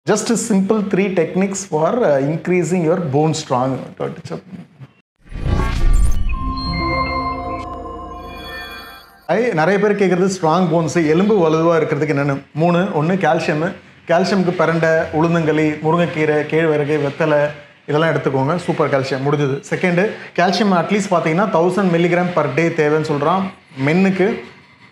Just a simple 3 techniques for increasing your bone strong. நிறைய பேர் கேட்குறது ஸ்ட்ராங் போன்ஸ் எலும்பு வலுவாக இருக்கிறதுக்கு என்னென்னு 3 1 கால்சியமுக்கு பரண்டை உளுந்தங்களி முருங்கைக்கீரை கேழ்வரகு வெத்தலை இதெல்லாம் எடுத்துக்கோங்க சூப்பர் கால்சியம் முடிஞ்சது. செகண்டு கால்சியம் அட்லீஸ்ட் பார்த்தீங்கன்னா 1000 மில்லிகிராம் பர் டே தேவைன்னு சொல்கிறான். மென்னுக்கு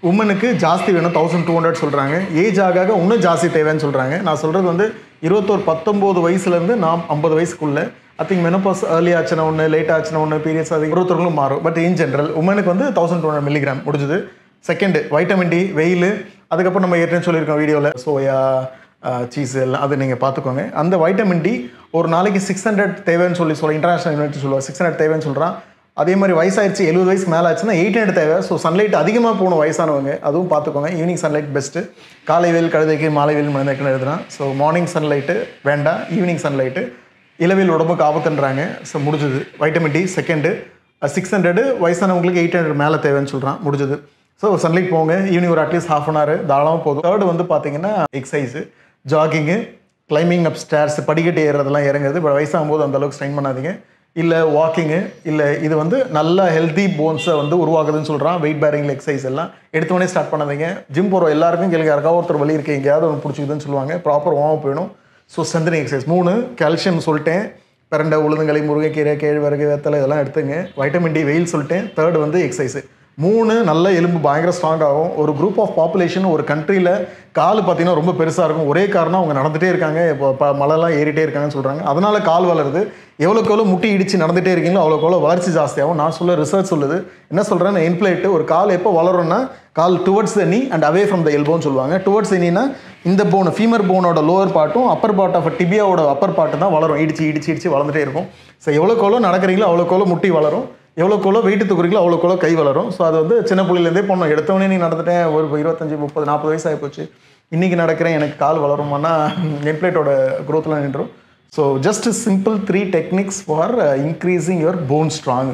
உமனுக்கு ஜாஸ்தி வேணும் 1200 சொல்கிறாங்க. ஏஜ் ஆக இன்னும் ஜாஸ்தி தேவைன்னு சொல்கிறாங்க. நான் சொல்கிறது வந்து 19 வயசுலேருந்து 50 வயசுக்குள்ளே ஐ திங்க் மெனோபாஸ் ஏர்லி ஆச்சுன்னா ஒன்று லேட் ஆச்சுன்னா ஒன்று பீரியட்ஸ் அது ஒருத்தவங்களும் மாறும். பட் இன் ஜென்ரல் உமனுக்கு வந்து 1200 மில்லிகிராம் முடிஞ்சது. செகண்டு வைட்டமின் டி வெயில், அதுக்கப்புறம் நம்ம ஏற்கனவே சொல்லியிருக்கோம் வீடியோவில் சோயா சீஸ் எல்லாம் அது நீங்கள் பார்த்துக்கோங்க. அந்த வைட்டமின் டி ஒரு நாளைக்கு 600 தேவைன்னு சொல்லி இன்டர்நேஷனல் யூனிட் சொல்லுவாங்க 600 தேவைன்னு சொல்கிறான். அதே மாதிரி வயசாகிடுச்சு 70 வயசுக்கு மேலே ஆச்சுன்னா 800 தேவை. ஸோ சன்லைட் அதிகமாக போகணும் வயசானவங்க, அதுவும் பார்த்துக்கோங்க. Evening sunlight best. காலை வெயில் கழுதைக்கு மாலை வெயில் மனிதக்குன்னு எழுதுனா. ஸோ மார்னிங் சன்லைட்டு வேண்டாம், ஈவினிங் சன்லைட்டு இளவில் உடம்புக்கு ஆபத்துன்றாங்க. ஸோ முடிஞ்சது வைட்டமின் டி. செகண்டு 600 வயசானவங்களுக்கு 800 மேலே தேவைன்னு சொல்கிறான். முடிஞ்சது. ஸோ சன்லைட் போங்க, ஈவினிங் ஒரு அட்லீஸ்ட் ½ அன் ஹவர் தாராளமாக போதும். தேர்டு வந்து பார்த்தீங்கன்னா எக்ஸசைஸு, ஜாகிங்கு, கிளைம்பிங் அப் ஸ்டேர்ஸ், படிக்கட்டு ஏறுறதெல்லாம் இறங்குறது. இப்போ வயசாகும் போது அந்தளவுக்கு ஸ்ட்ரெயின் பண்ணாதீங்க. இல்லை வாக்கிங்கு, இல்லை இது வந்து நல்ல ஹெல்த்தி போன்ஸை வந்து உருவாக்குதுன்னு சொல்கிறான். வெயிட் பேரிங்கில் எக்ஸசைஸ் எல்லாம் எடுத்தோடனே ஸ்டார்ட் பண்ணாதீங்க. ஜிம் போகிற எல்லாருக்கும் கேளுங்க, யாருக்காவது ஒருத்தர் வலி இருக்குது எங்கேயாவது ஒன்று பிடிச்சிக்குதுன்னு சொல்லுவாங்க. ப்ராப்பர் வார்ம் அப் வேணும். So strengthening exercise. 3 கால்சியம் சொல்லிட்டேன், பிரண்டை உளுந்தங்களி முருங்கைக்கீரை கேழ்வரகு வெத்தலை இதெல்லாம் எடுத்துங்க. வைட்டமின் டி வெயில் சொல்லிட்டேன். தேர்டு வந்து எக்ஸசைஸு. 3 நல்ல எலும்பு பயங்கர ஸ்ட்ராங் ஆகும். ஒரு குரூப் ஆஃப் பாப்புலேஷன் ஒரு கண்ட்ரியில் கால் பார்த்தீங்கன்னா ரொம்ப பெருசாக இருக்கும். ஒரே காரணம் அவங்க நடந்துகிட்டே இருக்காங்க, இப்போ மலைலாம் ஏறிட்டே இருக்காங்கன்னு சொல்கிறாங்க. அதனால் கால் வளருது. எவ்வளோக்கு எவ்வளோ முட்டி இடித்து நடந்துகிட்டே இருக்கீங்களோ அவ்வளோக்கு எவ்வளோ வளர்ச்சி ஜாஸ்தியாகும். நான் சொல்ல ரிசர்ச் சொல்லுது. என்ன சொல்கிறேன், இன்ஃப்ளேட்டு ஒரு கால் எப்போ வளரும்னா கால் டுவர்ட்ஸ் த நீ அண்ட் அவே ஃப்ரம் த எல்போன்னு சொல்லுவாங்க. டுவர்ட்ஸ் த நீனா இந்த போன் ஃபீமர் போனோட லோவர் பார்ட்டும் அப்பர் பார்ட் ஆஃப் டிபியாவோட அப்பர் பார்ட்டு தான் வளரும். இடிச்சு வளர்ந்துட்டே இருக்கும். ஸோ எவ்வளோக்கு எவ்வளோ நடக்கிறீங்களோ அவ்வளோக்கு எவ்வளோ முட்டி வளரும், எவ்வளோக்கு எவ்வளோ வெயிட்டு தூக்குறீங்களோ அவ்வளோக்கு எவ்வளோ கை வளரும். ஸோ அது வந்து சின்ன பிள்ளையிலேருந்தே பண்ணணும். எடுத்தவொடனே நீ நடந்துட்டேன் ஒரு 25 30 40 வயசு ஆகிப்போச்சு, இன்றைக்கி நடக்கிறேன் எனக்கு கால் வளருமானா என்ப்ளேட்டோட க்ரோத்தில் நின்றுடும். So just simple 3 techniques for increasing your bone strong.